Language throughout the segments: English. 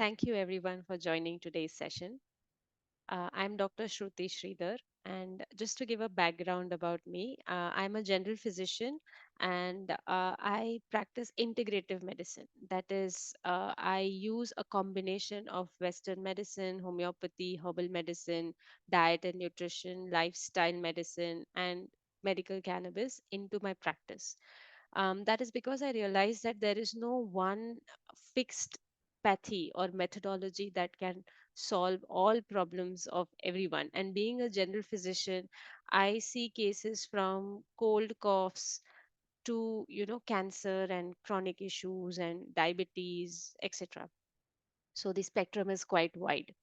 Thank you everyone for joining today's session. I'm Dr. Shruti Sridhar, and just to give a background about me, I'm a general physician and I practice integrative medicine. That is, I use a combination of Western medicine, homeopathy, herbal medicine, diet and nutrition, lifestyle medicine, and medical cannabis into my practice. That is because I realized that there is no one fixed pathy or methodology that can solve all problems of everyone. And being a general physician, I see cases from cold coughs to cancer and chronic issues and diabetes, etc. So the spectrum is quite wide.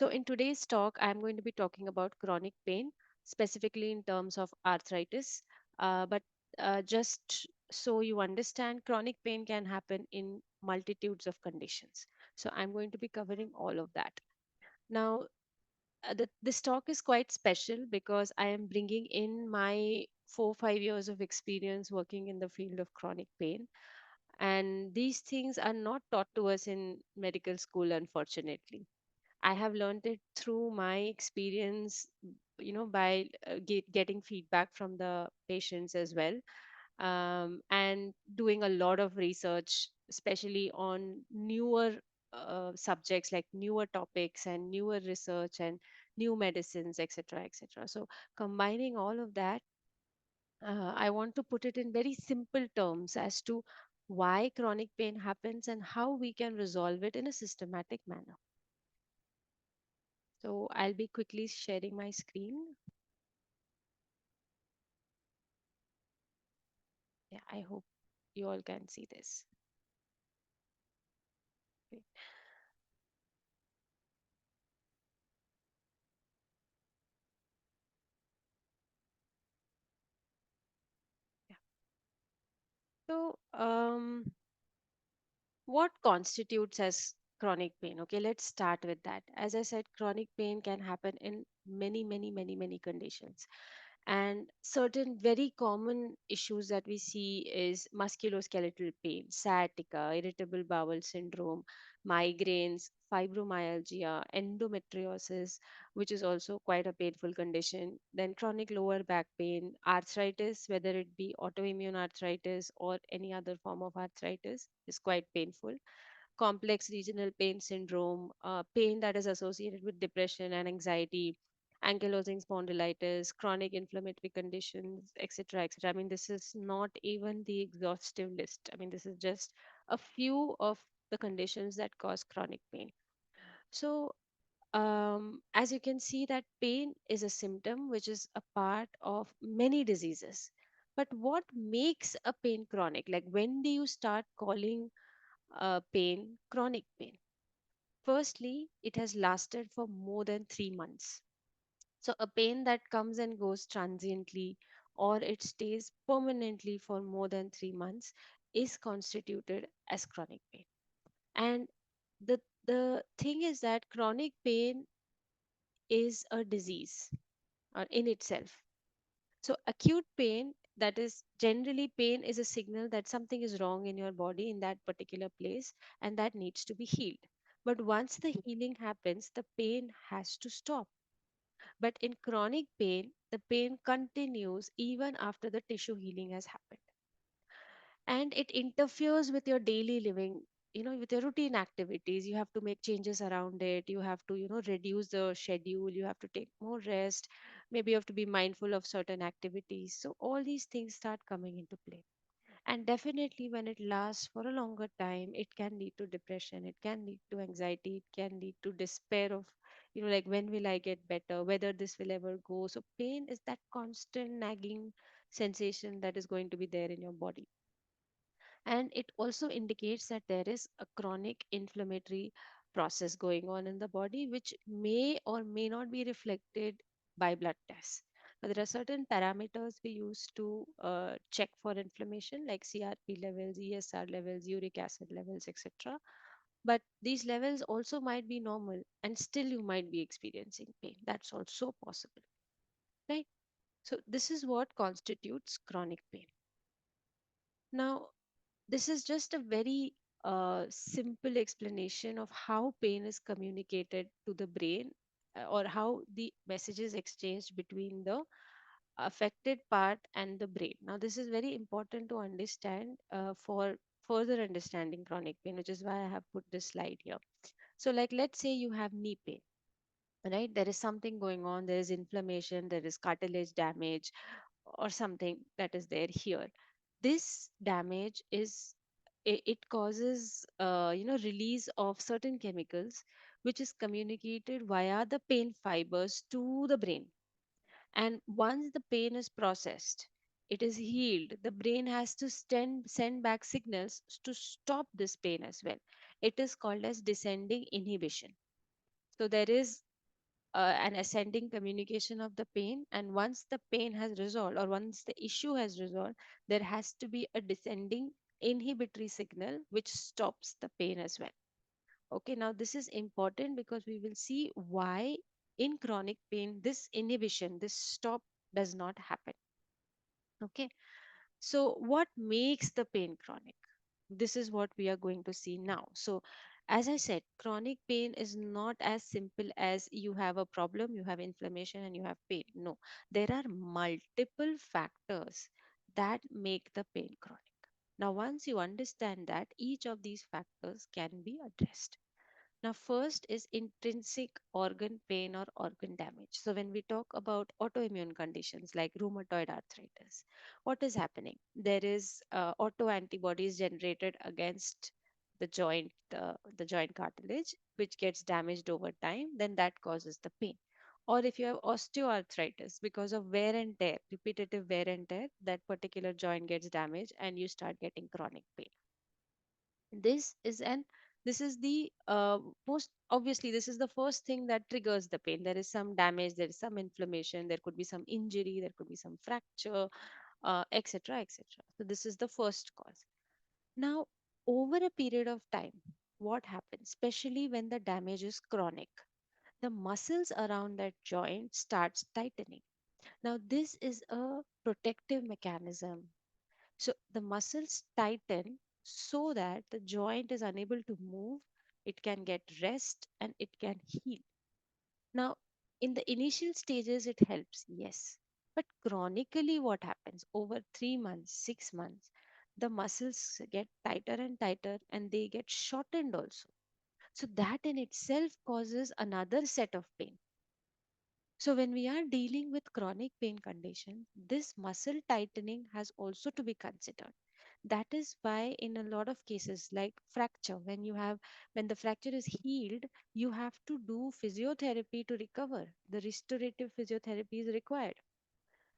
So in today's talk, I'm going to be talking about chronic pain, specifically in terms of arthritis. But just so you understand, chronic pain can happen in multitudes of conditions. So I'm going to be covering all of that. Now, this talk is quite special because I am bringing in my 4 5 years of experience working in the field of chronic pain. And these things are not taught to us in medical school, unfortunately. I have learned it through my experience, by getting feedback from the patients as well, and doing a lot of research, especially on newer subjects like newer topics and newer research and new medicines, etc., etc. So, combining all of that, I want to put it in very simple terms as to why chronic pain happens and how we can resolve it in a systematic manner. So I'll be quickly sharing my screen. Yeah, I hope you all can see this. Okay. Yeah. So, what constitutes as chronic pain? Okay, let's start with that. As I said, chronic pain can happen in many conditions. And certain very common issues that we see is musculoskeletal pain, sciatica, irritable bowel syndrome, migraines, fibromyalgia, endometriosis, which is also quite a painful condition, then chronic lower back pain, arthritis, whether it be autoimmune arthritis or any other form of arthritis, is quite painful. Complex regional pain syndrome, pain that is associated with depression and anxiety, ankylosing spondylitis, chronic inflammatory conditions, etc., etc. I mean, this is not even the exhaustive list. I mean, this is just a few of the conditions that cause chronic pain. So, as you can see, that pain is a symptom which is a part of many diseases. But what makes a pain chronic? Like, when do you start calling pain chronic pain? Firstly, it has lasted for more than 3 months. So, a pain that comes and goes transiently or it stays permanently for more than 3 months is constituted as chronic pain. And the thing is that chronic pain is a disease in itself. So, acute pain, that is generally pain, is a signal that something is wrong in your body in that particular place and that needs to be healed. But once the healing happens, the pain has to stop. But in chronic pain, the pain continues even after the tissue healing has happened. And it interferes with your daily living, with your routine activities. You have to make changes around it. You have to, reduce the schedule. You have to take more rest. Maybe you have to be mindful of certain activities. So all these things start coming into play. And definitely, when it lasts for a longer time, it can lead to depression, it can lead to anxiety, it can lead to despair of, like, when will I get better, whether this will ever go. So, pain is that constant nagging sensation that is going to be there in your body. And it also indicates that there is a chronic inflammatory process going on in the body, which may or may not be reflected by blood tests. But there are certain parameters we use to check for inflammation, like CRP levels, ESR levels, uric acid levels, etc. But these levels also might be normal, and still you might be experiencing pain. That's also possible, right? So, this is what constitutes chronic pain. Now, this is just a very simple explanation of how pain is communicated to the brain, or how the message is exchanged between the affected part and the brain. Now, this is very important to understand for further understanding chronic pain, which is why I have put this slide here. So, like, let's say you have knee pain, right? There is something going on, there is inflammation, there is cartilage damage, or something that is there here. This damage is, it causes release of certain chemicals which is communicated via the pain fibers to the brain. And once the pain is processed, it is healed, the brain has to send back signals to stop this pain as well. It is called as descending inhibition. So there is an ascending communication of the pain, and once the pain has resolved, or once the issue has resolved, there has to be a descending inhibitory signal which stops the pain as well. Okay, now this is important because we will see why in chronic pain this inhibition, this stop, does not happen. Okay, so what makes the pain chronic? This is what we are going to see now. So, as I said, chronic pain is not as simple as you have a problem, you have inflammation, and you have pain. No, there are multiple factors that make the pain chronic. Now, once you understand that, each of these factors can be addressed. Now, first is intrinsic organ pain or organ damage. So, when we talk about autoimmune conditions like rheumatoid arthritis, what is happening? There is auto antibodies generated against the joint cartilage, which gets damaged over time. Then that causes the pain. Or if you have osteoarthritis, because of wear and tear, repetitive wear and tear, that particular joint gets damaged, and you start getting chronic pain. this is an this is the most obviously, this is the first thing that triggers the pain. There is some damage, there is some inflammation, there could be some injury, there could be some fracture, etc., etc. So this is the first cause. Now, over a period of time, what happens, especially when the damage is chronic, the muscles around that joint starts tightening. Now, this is a protective mechanism. So the muscles tighten so that the joint is unable to move, it can get rest, and it can heal. Now, in the initial stages, it helps, yes. But chronically, what happens over 3 months, 6 months, the muscles get tighter and tighter, and they get shortened also. So that in itself causes another set of pain. So, when we are dealing with chronic pain condition, this muscle tightening has also to be considered. That is why, in a lot of cases, like fracture, when the fracture is healed, you have to do physiotherapy to recover. The restorative physiotherapy is required.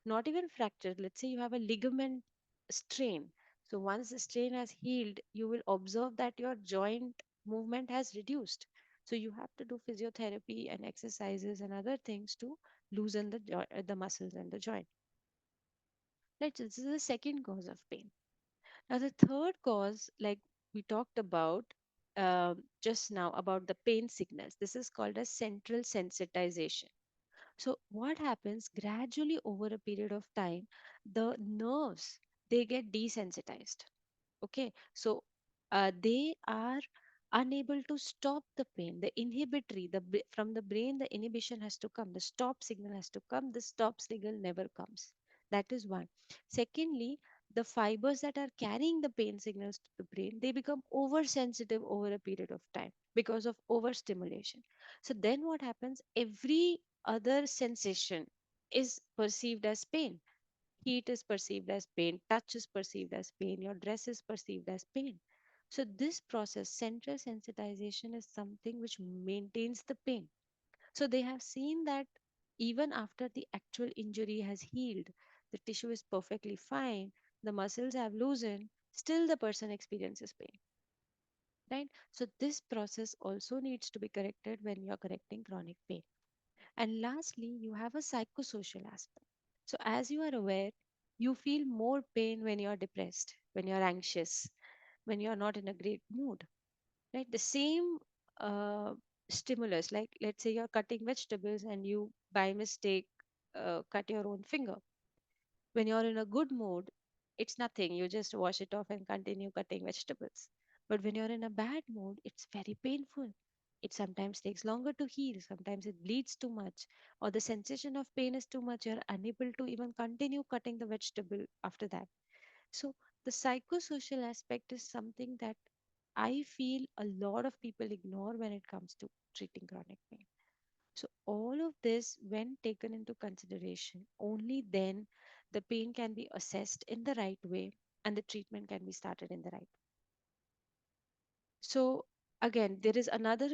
Not even fracture. Let's say you have a ligament strain. So, once the strain has healed, you will observe that your joint movement has reduced. So, you have to do physiotherapy and exercises and other things to loosen the muscles and the joint. Right. So, this is the second cause of pain. Now, the third cause, like we talked about just now, about the pain signals, this is called as central sensitization. So what happens gradually over a period of time, the nerves, they get desensitized. Okay, so they are unable to stop the pain. The inhibitory, from the brain, the inhibition has to come. The stop signal has to come. The stop signal never comes. That is one. Secondly, the fibers that are carrying the pain signals to the brain, they become oversensitive over a period of time because of overstimulation. So then what happens? Every other sensation is perceived as pain. Heat is perceived as pain, touch is perceived as pain, your dress is perceived as pain. So, this process, central sensitization, is something which maintains the pain. So, they have seen that even after the actual injury has healed, the tissue is perfectly fine, the muscles have loosened, still the person experiences pain. Right? So, this process also needs to be corrected when you're correcting chronic pain. And lastly, you have a psychosocial aspect. So, as you are aware, you feel more pain when you're depressed, when you're anxious, when you're not in a great mood, right? The same uh, stimulus, like let's say you're cutting vegetables and you by mistake cut your own finger. When you're in a good mood, it's nothing. You just wash it off and continue cutting vegetables. But when you're in a bad mood, it's very painful. It sometimes takes longer to heal, sometimes it bleeds too much, or the sensation of pain is too much, you're unable to even continue cutting the vegetable after that. So, the psychosocial aspect is something that I feel a lot of people ignore when it comes to treating chronic pain. So, all of this, when taken into consideration, only then the pain can be assessed in the right way and the treatment can be started in the right way. So, again, there is another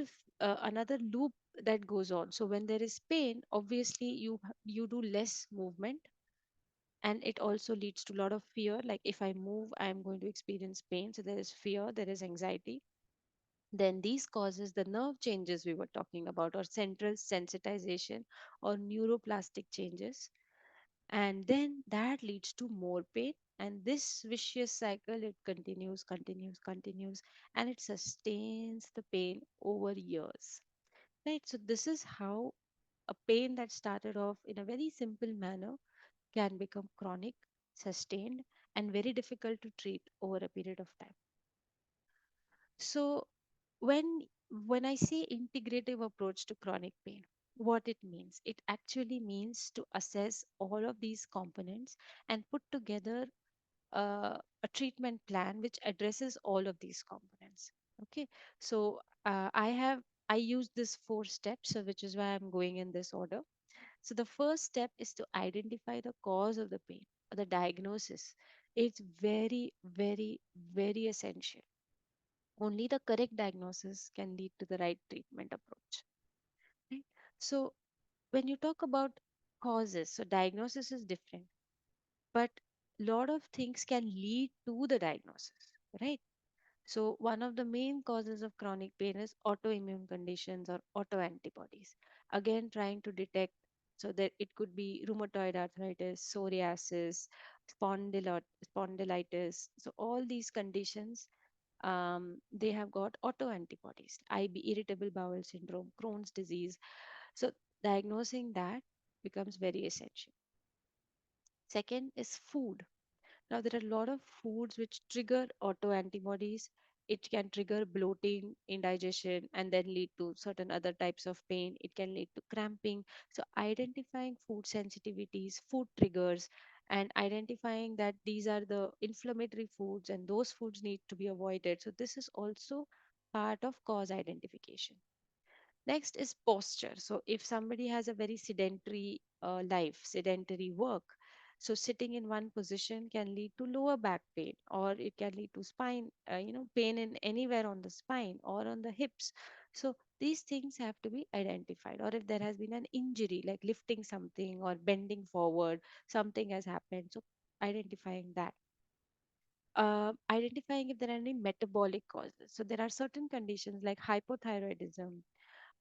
loop that goes on. So, when there is pain, obviously you do less movement, and it also leads to a lot of fear. Like if I move, I am going to experience pain. So there is fear, there is anxiety. Then these causes the nerve changes we were talking about, or central sensitization, or neuroplastic changes, and then that leads to more pain. And this vicious cycle, it continues, and it sustains the pain over years. Right. So this is how a pain that started off in a very simple manner can become chronic, sustained, and very difficult to treat over a period of time. So when I say integrative approach to chronic pain, what it means, it actually means to assess all of these components and put together a treatment plan which addresses all of these components. Okay, so I use this four steps, so which is why I'm going in this order. So the first step is to identify the cause of the pain or the diagnosis. It's very, very, very essential. Only the correct diagnosis can lead to the right treatment approach. Right? So when you talk about causes, so diagnosis is different, but lot of things can lead to the diagnosis, right? So, one of the main causes of chronic pain is autoimmune conditions or autoantibodies. Again, trying to detect, so that it could be rheumatoid arthritis, psoriasis, spondylitis. So, all these conditions, they have got autoantibodies, IB, irritable bowel syndrome, Crohn's disease. So, diagnosing that becomes very essential. Second is food. Now, there are a lot of foods which trigger autoantibodies. It can trigger bloating, indigestion, and then lead to certain other types of pain. It can lead to cramping. So, identifying food sensitivities, food triggers, and identifying that these are the inflammatory foods and those foods need to be avoided. So, this is also part of cause identification. Next is posture. So, if somebody has a very sedentary life, sedentary work, so sitting in one position can lead to lower back pain, or it can lead to spine, pain in anywhere on the spine or on the hips. So, these things have to be identified. Or if there has been an injury, like lifting something or bending forward, something has happened. So, identifying that. Identifying if there are any metabolic causes. So, there are certain conditions like hypothyroidism,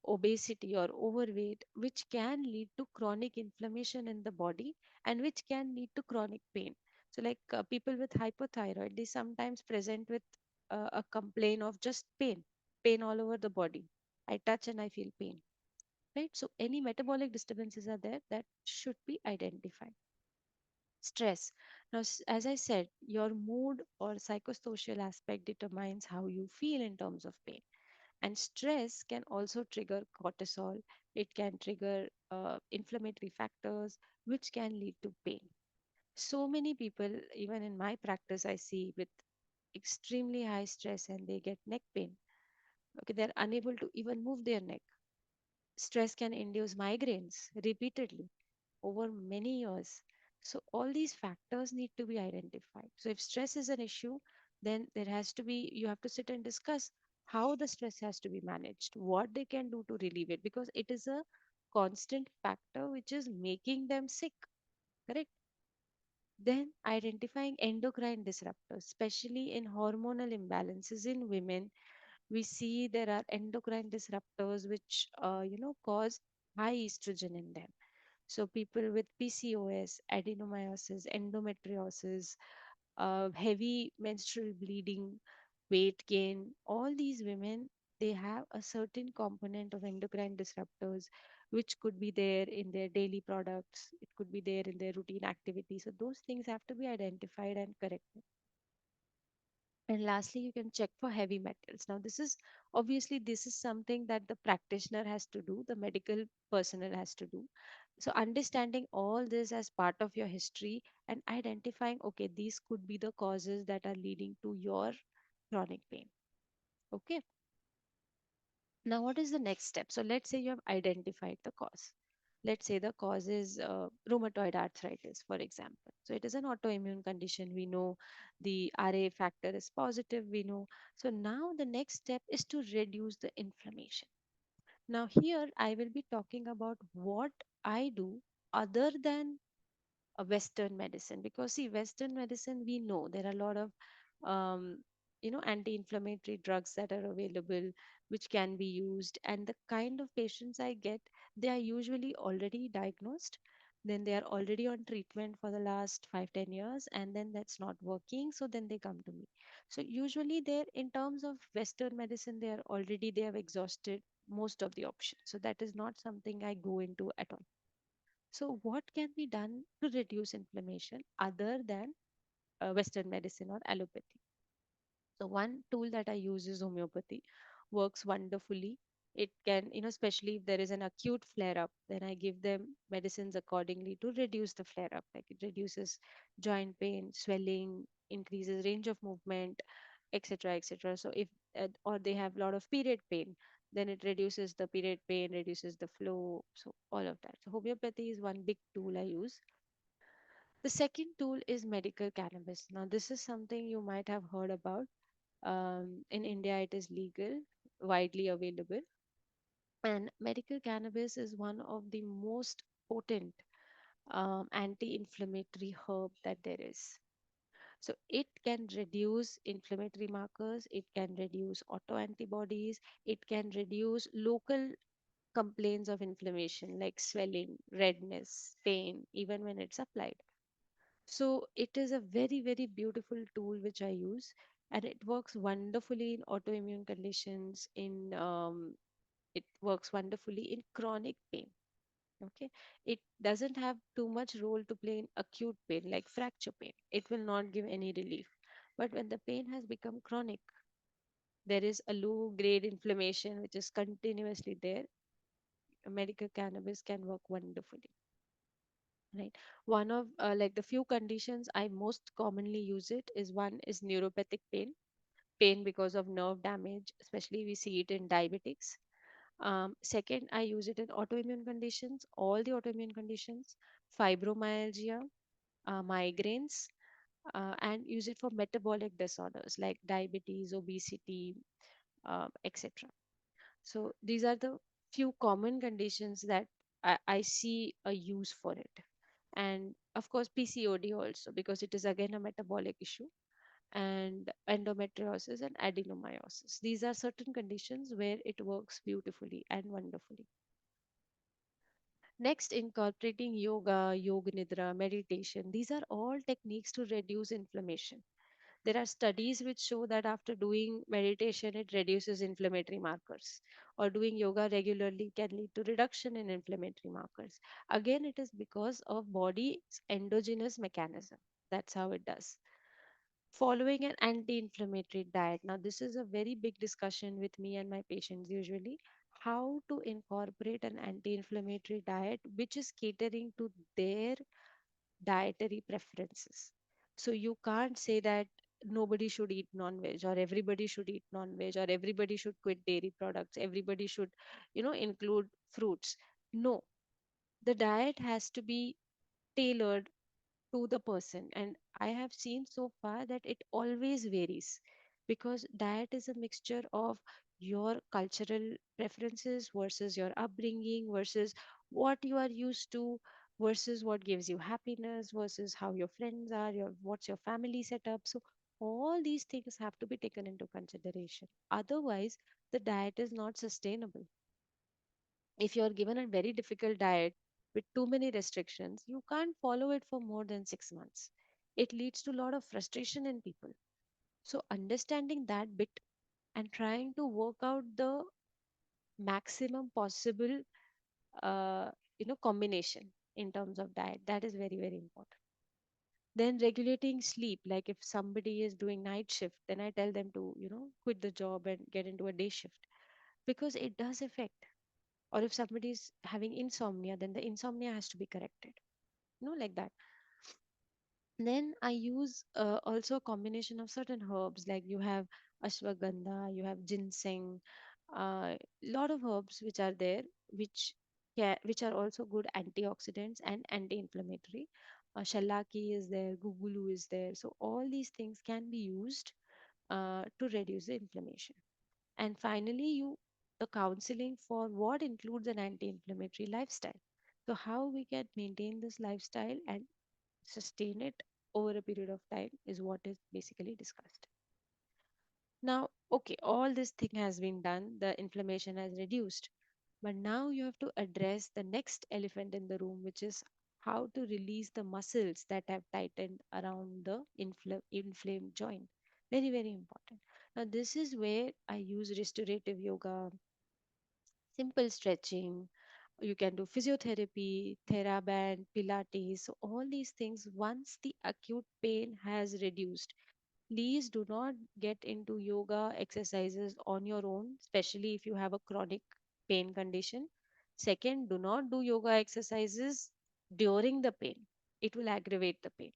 obesity or overweight, which can lead to chronic inflammation in the body and which can lead to chronic pain. So, like people with hypothyroid, they sometimes present with a complaint of just pain all over the body. I touch and I feel pain, right? So, any metabolic disturbances are there that should be identified. Stress. Now, as I said, your mood or psychosocial aspect determines how you feel in terms of pain. And stress can also trigger cortisol, it can trigger inflammatory factors, which can lead to pain. So many people, even in my practice, I see with extremely high stress and they get neck pain. Okay, they're unable to even move their neck. Stress can induce migraines repeatedly over many years. So, all these factors need to be identified. So, if stress is an issue, then there has to be, you have to sit and discuss how the stress has to be managed, what they can do to relieve it, because it is a constant factor which is making them sick, correct? Then, identifying endocrine disruptors, especially in hormonal imbalances in women, we see there are endocrine disruptors which, cause high estrogen in them. So people with PCOS, adenomyosis, endometriosis, heavy menstrual bleeding, weight gain, all these women, they have a certain component of endocrine disruptors which could be there in their daily products, it could be there in their routine activities. So those things have to be identified and corrected. And lastly, you can check for heavy metals. Now, this is obviously this is something that the practitioner has to do, the medical personnel has to do. So, understanding all this as part of your history and identifying, okay, these could be the causes that are leading to your chronic pain. Okay. Now, what is the next step? So, let's say you have identified the cause. Let's say the cause is rheumatoid arthritis, for example. So, it is an autoimmune condition. We know the RA factor is positive, we know. So, now the next step is to reduce the inflammation. Now, here I will be talking about what I do other than a western medicine, because see, western medicine, we know there are a lot of um, anti-inflammatory drugs that are available which can be used, and the kind of patients I get, they are usually already diagnosed, then they are already on treatment for the last 5-10 years, and then that's not working, so then they come to me. So usually they're, in terms of western medicine, they are already, they have exhausted most of the options, so that is not something I go into at all. So, what can be done to reduce inflammation other than Western medicine or allopathy? So, one tool that I use is homeopathy, works wonderfully. It can, especially if there is an acute flare up, then I give them medicines accordingly to reduce the flare up. Like it reduces joint pain, swelling, increases range of movement, etc., etc. So, if or they have a lot of period pain, then it reduces the period pain, reduces the flow. So, all of that. So, homeopathy is one big tool I use. The second tool is medical cannabis. Now, this is something you might have heard about. In India, it is legal, widely available. And medical cannabis is one of the most potent anti inflammatory herb that there is. So, it can reduce inflammatory markers, it can reduce autoantibodies, it can reduce local complaints of inflammation like swelling, redness, pain, even when it's applied. So it is a very, very beautiful tool which I use, and it works wonderfully in autoimmune conditions. It works wonderfully in chronic pain. Okay, it doesn't have too much role to play in acute pain like fracture pain. It will not give any relief. But when the pain has become chronic, there is a low grade inflammation which is continuously there. Medical cannabis can work wonderfully. Right. One of like the few conditions I most commonly use it is, one is neuropathic pain, pain because of nerve damage, especially we see it in diabetics. Second, I use it in autoimmune conditions, all the autoimmune conditions, fibromyalgia, migraines, and use it for metabolic disorders like diabetes, obesity, etc. So these are the few common conditions that I see a use for it. And of course, PCOD also, because it is again a metabolic issue, and endometriosis and adenomyosis. These are certain conditions where it works beautifully and wonderfully. Next, incorporating yoga, yoga nidra, meditation. These are all techniques to reduce inflammation. There are studies which show that after doing meditation, it reduces inflammatory markers, or doing yoga regularly can lead to reduction in inflammatory markers. Again, it is because of body's endogenous mechanism. That's how it does. Following an anti-inflammatory diet. Now, this is a very big discussion with me and my patients usually. How to incorporate an anti-inflammatory diet which is catering to their dietary preferences. So you can't say that nobody should eat non-veg, or everybody should eat non-veg, or everybody should quit dairy products, everybody should, include fruits. No, the diet has to be tailored to the person. And I have seen so far that it always varies, because diet is a mixture of your cultural preferences versus your upbringing versus what you are used to versus what gives you happiness versus how your friends are, your what's your family setup. So all these things have to be taken into consideration, otherwise the diet is not sustainable. If you're given a very difficult diet with too many restrictions, you can't follow it for more than 6 months. It leads to a lot of frustration in people. So, understanding that bit and trying to work out the maximum possible, combination in terms of diet, that is very, very important. Then regulating sleep, like if somebody is doing night shift, then I tell them to, quit the job and get into a day shift, because it does affect. Or if somebody is having insomnia, then the insomnia has to be corrected, like that. Then I use also a combination of certain herbs, like you have ashwagandha, you have ginseng, lot of herbs which are there, which which are also good antioxidants and anti-inflammatory. Shallaki is there, gugulu is there. So all these things can be used to reduce the inflammation. And finally, the counseling for what includes an anti-inflammatory lifestyle. So how we can maintain this lifestyle and sustain it over a period of time is what is basically discussed. Now, okay, all this thing has been done, the inflammation has reduced, but now you have to address the next elephant in the room, which is how to release the muscles that have tightened around the inflamed joint. Very, very important. Now, this is where I use restorative yoga, simple stretching. You can do physiotherapy, TheraBand, Pilates. So all these things, once the acute pain has reduced, please do not get into yoga exercises on your own, especially if you have a chronic pain condition. Second, do not do yoga exercises during the pain. It will aggravate the pain.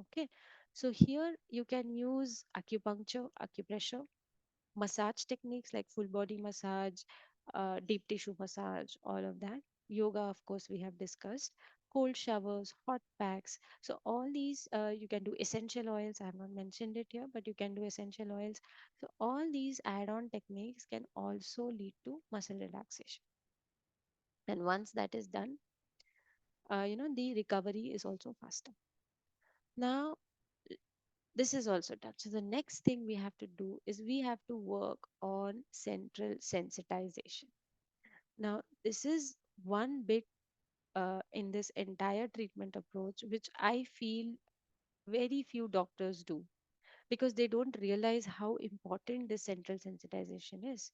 Okay. So here you can use acupuncture, acupressure, massage techniques like full body massage, deep tissue massage, all of that. Yoga, of course, we have discussed. Cold showers, hot packs. So, all these you can do essential oils. I have not mentioned it here, but you can do essential oils. So, all these add on techniques can also lead to muscle relaxation. And once that is done, the recovery is also faster. Now, this is also done. So, the next thing we have to do is we have to work on central sensitization. Now, this is one bit in this entire treatment approach, which I feel very few doctors do, because they don't realize how important this central sensitization is.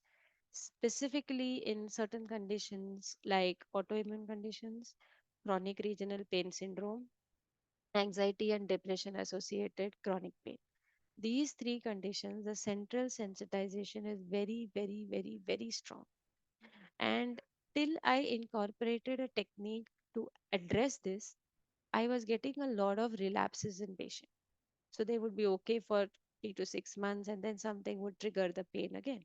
Specifically, in certain conditions like autoimmune conditions, chronic regional pain syndrome, anxiety and depression associated chronic pain. These three conditions, the central sensitization is very, very, very, very strong. And till I incorporated a technique to address this, I was getting a lot of relapses in patients. So they would be okay for 3 to 6 months, and then something would trigger the pain again.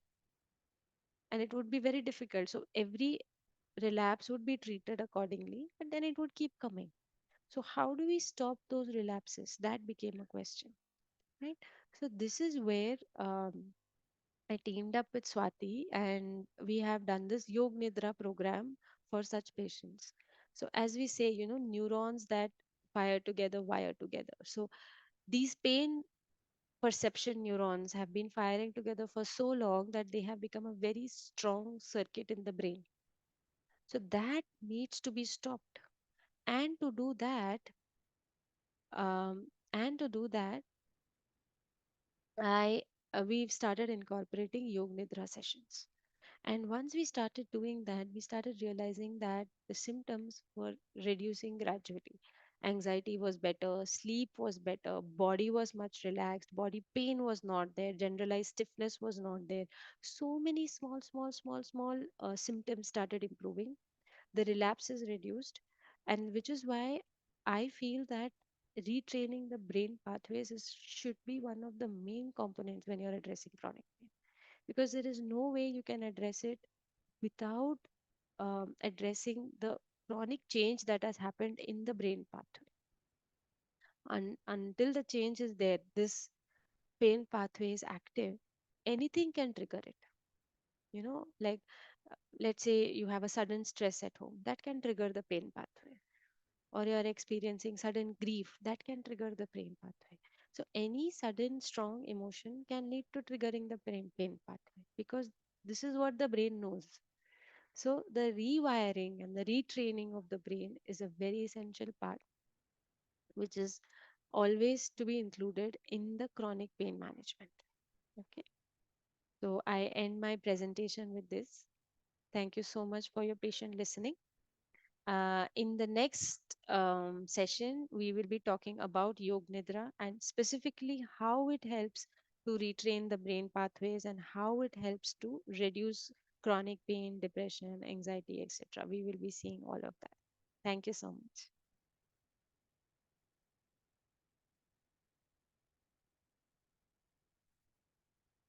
And it would be very difficult. So every relapse would be treated accordingly, but then it would keep coming. So how do we stop those relapses? That became a question, right? So this is where I teamed up with Swati, and we have done this Yog Nidra program for such patients. So, as we say, neurons that fire together wire together. So, these pain perception neurons have been firing together for so long that they have become a very strong circuit in the brain. So, that needs to be stopped. And to do that, and to do that, I we've started incorporating Yog Nidra sessions. And once we started doing that, we started realizing that the symptoms were reducing gradually. Anxiety was better, sleep was better, body was much relaxed, body pain was not there, generalized stiffness was not there. So many small symptoms started improving. The relapse is reduced, and which is why I feel that retraining the brain pathways should be one of the main components when you're addressing chronic pain, because there is no way you can address it without addressing the chronic change that has happened in the brain pathway. Until the change is there, this pain pathway is active, anything can trigger it. Like let's say you have a sudden stress at home, that can trigger the pain pathway. Or you're experiencing sudden grief, that can trigger the pain pathway. So, any sudden strong emotion can lead to triggering the pain pathway, because this is what the brain knows. So, the rewiring and the retraining of the brain is a very essential part, which is always to be included in the chronic pain management. Okay. So, I end my presentation with this. Thank you so much for your patient listening. In the next session, we will be talking about Yog Nidra and specifically how it helps to retrain the brain pathways and how it helps to reduce chronic pain, depression, anxiety, etc. We will be seeing all of that. Thank you so much.